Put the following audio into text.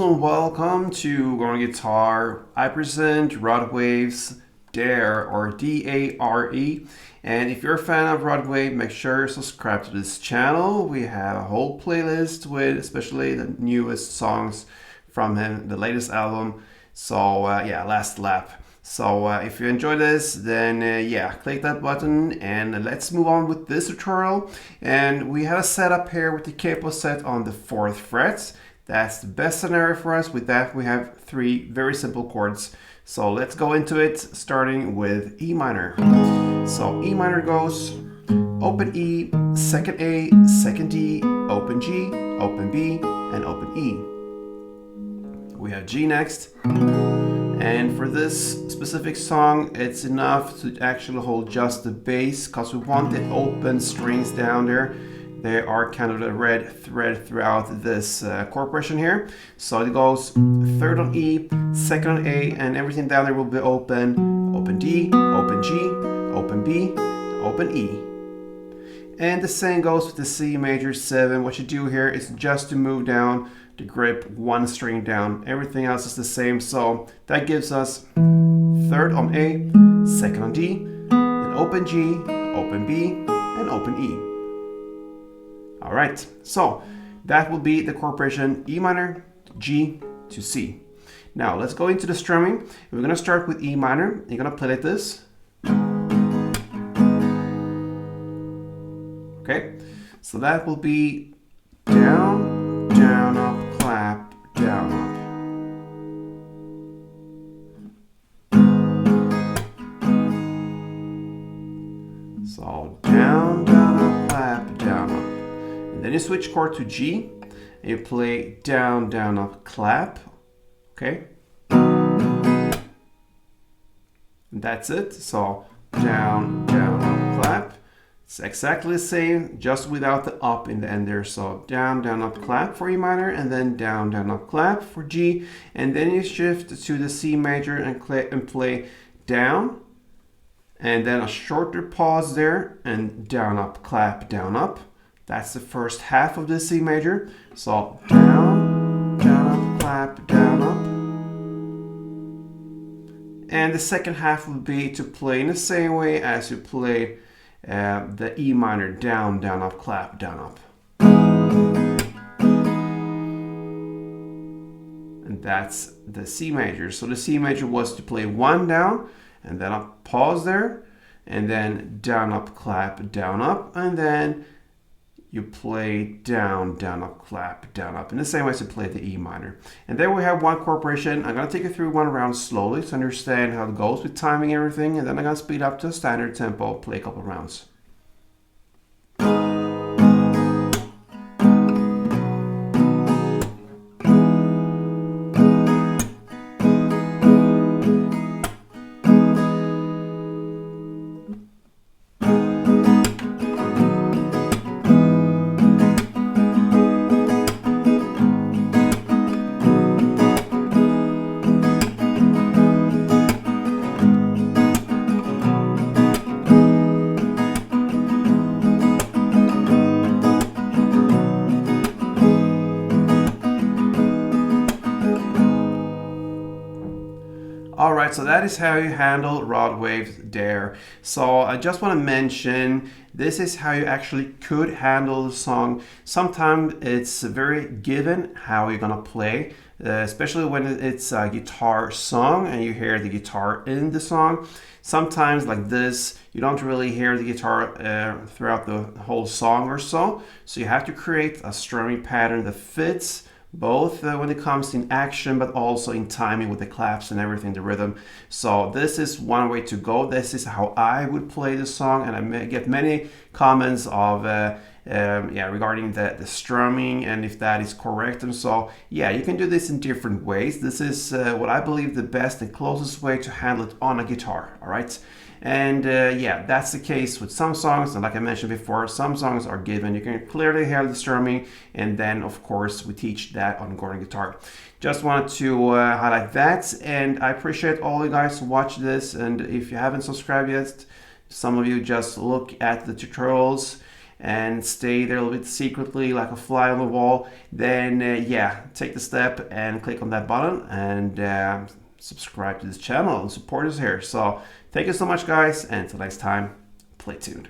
and welcome to Going Guitar. I present RodWave's D.A.R.E or D.A.R.E. And if you're a fan of RodWave, make sure you subscribe to this channel. We have a whole playlist with especially the newest songs from him, the latest album. So Last Lap. So if you enjoy this, then click that button and let's move on with this tutorial. And we have a setup here with the capo set on the 4th fret. That's the best scenario for us. With that, we have 3 very simple chords. So let's go into it, starting with E minor. So E minor goes open E, second A, second D, open G, open B, and open E. We have G next. And for this specific song, it's enough to actually hold just the bass because we want the open strings down there. They are kind of the red thread throughout this chord progression here. So it goes 3rd on E, 2nd on A, and everything down there will be open. Open D, open G, open B, open E. And the same goes with the C major 7. What you do here is just to move down the grip 1 string down. Everything else is the same. So that gives us 3rd on A, 2nd on D, then open G, open B, and open E. Alright, so that will be the chord progression E minor, G to C. Now let's go into the strumming. We're going to start with E minor. You're going to play like this. Okay, so that will be down, down, up, clap, down, up. So down, down, up, clap, down, up. And then you switch chord to G, and you play down, down, up, clap. Okay? And that's it. So down, down, up, clap. It's exactly the same, just without the up in the end there. So down, down, up, clap for E minor, and then down, down, up, clap for G. And then you shift to the C major and play down, and then a shorter pause there, and down, up, clap, down, up. That's the first half of the C major. So down, down, up, clap, down, up. And the second half would be to play in the same way as you play the E minor, down, down, up, clap, down, up. And that's the C major. So the C major was to play 1 down, and then a pause there, and then down, up, clap, down, up, and then you play down, down, up, clap, down, up, in the same way as you play the E minor. And then we have one chord progression. I'm going to take you through one round slowly to understand how it goes with timing and everything, and then I'm going to speed up to a standard tempo, play a couple rounds. Alright, so that is how you handle RodWave's D.A.R.E. So I just want to mention, this is how you actually could handle the song. Sometimes it's very given how you're gonna play, especially when it's a guitar song and you hear the guitar in the song. Sometimes like this, you don't really hear the guitar throughout the whole song or so. So you have to create a strumming pattern that fits both when it comes in action, but also in timing with the claps and everything, the rhythm. So this is one way to go. This is how I would play the song, and I get many comments of regarding the strumming and if that is correct. And so yeah, you can do this in different ways. This is what I believe the best and closest way to handle it on a guitar. All right. And that's the case with some songs, and like I mentioned before, some songs are given. You can clearly hear the strumming, and then of course we teach that on Chord guitar. Just wanted to highlight that, and I appreciate all you guys who watch this. And if you haven't subscribed yet, some of you just look at the tutorials and stay there a little bit secretly like a fly on the wall, then yeah, take the step and click on that button and subscribe to this channel and support us here. So thank you so much, guys, and until next time, play tuned.